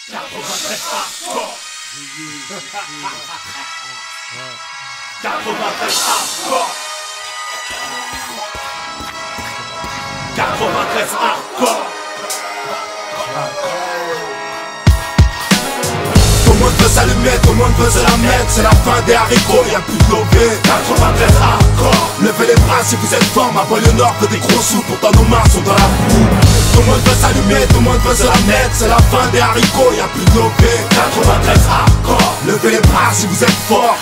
93 hardcore. 93 hardcore. 93 hardcore. Tout le monde veut s'allumer, tout le monde veut se la mettre. C'est la fin des haricots, y'a plus de lobby. 93 hardcore. Levez les bras si vous êtes fort. Ma banlieue nord veut des gros sous, pourtant nos mains sont dans la boue. Tout le monde veut s'allumer, tout le monde veut se la mettre. C'est la fin des haricots, y'a plus de lobby. 93 hardcore. Levez les bras si vous êtes fort.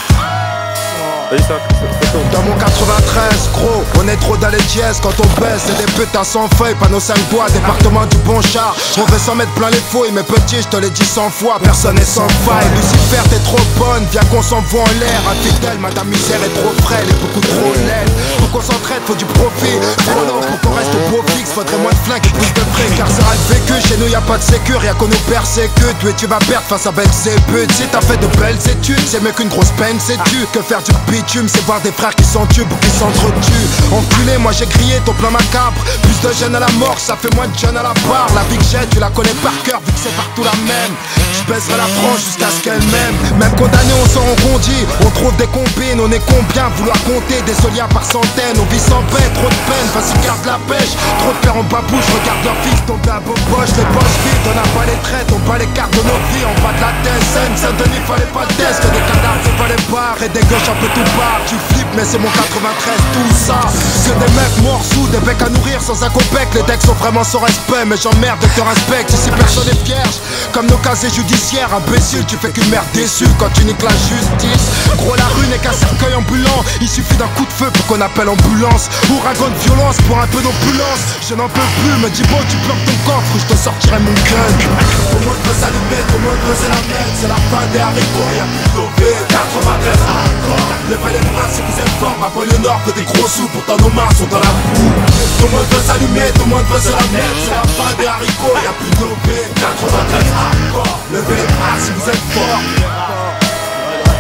Dans mon 93, gros, on est trop dans les dièses. Quand on baisse, c'est des putains sans feuilles. Panneau 5 doigts, département du bon char. On veut s'en mettre plein les fouilles, mais petit, je te l'ai dit 100 fois. Personne n'est sans faille. Lucifer, t'es trop bonne, viens qu'on s'envoie en l'air. Infidèle, madame misère est trop frêle et beaucoup trop laide. Pour qu'on s'entraide, faut du profit. Trop long pour qu'on reste au beau fixe. Faudrait moins de flingues et plus de fric. Car ça a vécu, chez nous y'a pas de sécu. Rien qu'on nous persécute. Et tu vas perdre face à Belzébuth. Si t'as fait de belles études, c'est mieux qu'une grosse peine, sais-tu. Que faire du bitume, c'est voir des frères qui s'entubent ou qui s'entretuent. Enculé, moi j'ai crié ton plan macabre. Plus de jeunes à la mort, ça fait moins de jeunes à la barre. La vie que j'ai, tu la connais par cœur, vu que c'est partout la même. Je baisserai la France jusqu'à ce qu'elle m'aime. Même condamné, on s'en rebondit. On trouve des combines, on est combien vouloir compter des soliens par centaines. On vit sans paix, trop de peine, vas-y garde la pêche. Trop de pères en babouche, regarde leur fils tomber à beau poche. Les poches vides, on n'a pas les traites, on bat les cartes de nos vies. On bat de la tête, Saint-Denis, fallait pas de test. Que des cadavres, c'est pas les bars et des gauches un peu tout part. Tu flippes, mais c'est mon 93, tout ça. Que des mecs morts sous, des becs à nourrir sans un copec. Les decks sont vraiment sans respect, mais j'emmerde et te respecte. Ici personne n'est vierge, comme nos casiers judiciaires. Imbécile, tu fais qu'une mère déçue quand tu niques la justice. Gros, la rue n'est qu'un cercueil ambulant. Il suffit d'un coup de feu pour qu'on appelle ambulance. Ouragan de violence pour un peu d'opulence. Je n'en peux plus, me dis bon, tu bloques ton coffre, je te sortirai mon gun. Tout le monde veut s'allumer, tout le monde veut se la mettre. C'est la fin des haricots, y'a plus de lobby. 93 hardcore. Levez les bras si vous êtes fort. Ma banlieue nord veut des gros sous, pourtant nos mains sont dans la boue. Tout le monde veut s'allumer, tout le monde veut se la mettre. C'est la fin des haricots, y'a plus de lobby. 93 hardcore. Levez les bras si vous êtes fort.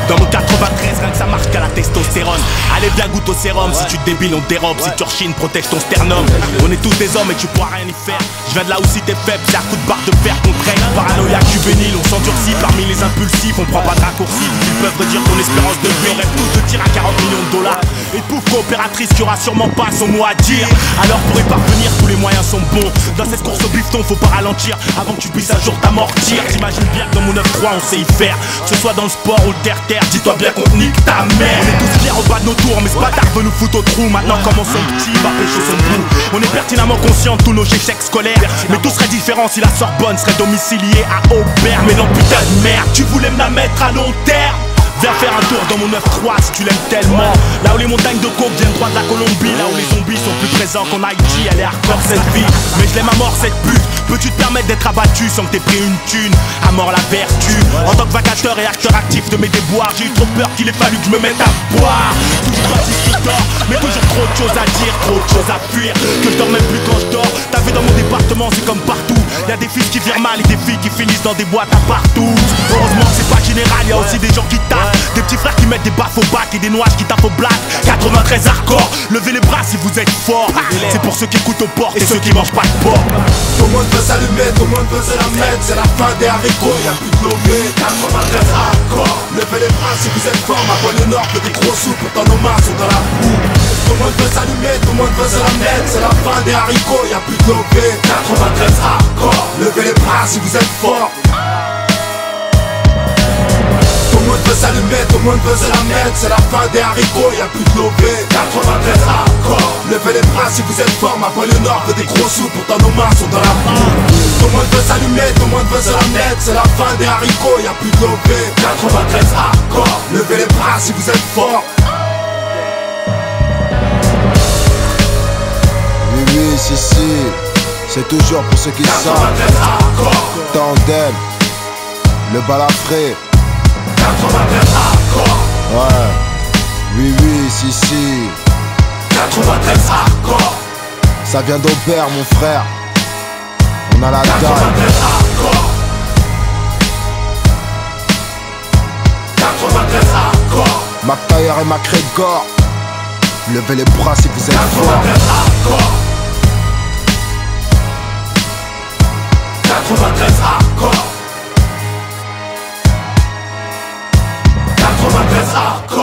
Dans mon 93, rien que ça marche qu'à la testostérone. Allez bien goûte au sérum, si tu te débiles on te dérobe. Si tu rechines, protège ton sternum. On est tous des hommes et tu pourras rien y faire. Je viens de là où si t'es faible, c'est à coup de barre de fer qu'on traîne. Paranoïaque, juvénile, on s'endurcit parmi les impulsifs. On prend pas de raccourcis, ils peuvent réduire ton espérance de vie. On rêve tous de tir à 40 millions de dollars. Et pauvre coopératrice qui aura sûrement pas son mot à dire. Alors pour y parvenir, tous les moyens sont bons. Dans cette course au bifton, faut pas ralentir avant que tu puisses un jour t'amortir. T'imagines bien que dans mon 9-3 on sait y faire. Que ce soit dans le sport ou le terre-terre, dis-toi bien qu'on nique ta mère. On est tous fiers au bas de nos tours, mais ce bâtard veut nous foutre au trou. Maintenant commençons petit, va pêcher son bout. On est pertinemment conscients de tous nos échecs scolaires. Mais tout serait différent si la Sorbonne serait domiciliée à Aubert. Mais non putain de merde, tu voulais me la mettre à long terme. Viens faire un tour dans mon 9-3 si tu l'aimes tellement. Là où les montagnes de coke viennent droit de la Colombie. Là où les zombies sont plus présents qu'en Haïti. Elle est hardcore cette vie, mais je l'aime à mort cette pute. Peux-tu te permettre d'être abattu sans que t'aies pris une thune? À mort la vertu. En tant que vacateur et acteur actif de mes déboires, j'ai eu trop peur qu'il ait fallu que je me mette à boire. Toujours pas si je dors, mais toujours trop de choses à dire, trop de choses à fuir. Que je dors même plus quand je dors. T'as vu dans mon département, c'est comme partout. Y'a des fils qui virent mal et des filles qui finissent dans des boîtes à partout. Heureusement que c'est pas général, y'a aussi des gens qui tapent. Des petits frères qui mettent des baffes au bac et des noises qui tapent au black. 93 hardcore, levez les bras si vous êtes forts. C'est pour ceux qui écoutent aux portes et ceux qui mangent pas de porc. Tout le monde veut s'allumer, tout le monde veut se la mettre. C'est la fin des haricots, y'a plus de lobby. 93 hardcore. Levez les bras si vous êtes fort. Ma banlieue nord veut des gros sous, pourtant nos mains sont dans la boue. Tout le monde veut s'allumer, tout le monde veut se la mettre. C'est la fin des haricots, y'a plus de lobby. 93 hardcore. Levez les bras si vous êtes fort. Tout le monde veut s'allumer, tout le monde veut se la mettre. C'est la fin des haricots, y'a plus de lobby. 93 hardcore. Levez les bras si vous êtes fort. Ma banlieue nord veut des gros sous, pourtant nos mains sont dans la boue. Tout le monde veut s'allumer, tout le monde veut se la mettre. C'est la fin des haricots, y'a plus de lobby. 93 hardcore. Levez les bras si vous êtes fort. Oui, oui, si, si. C'est toujours pour ceux qui savent. Tandem, le balafré. 93 hardcore. Ouais. Oui, oui, si, si. 93 hardcore. Ça vient d'Aubert, mon frère. On a la dalle. 93 hardcore. 93 hardcore. McTayer et McGregor. Levez les bras si vous êtes forts. 93 hardcore. 93 hardcore. hardcore.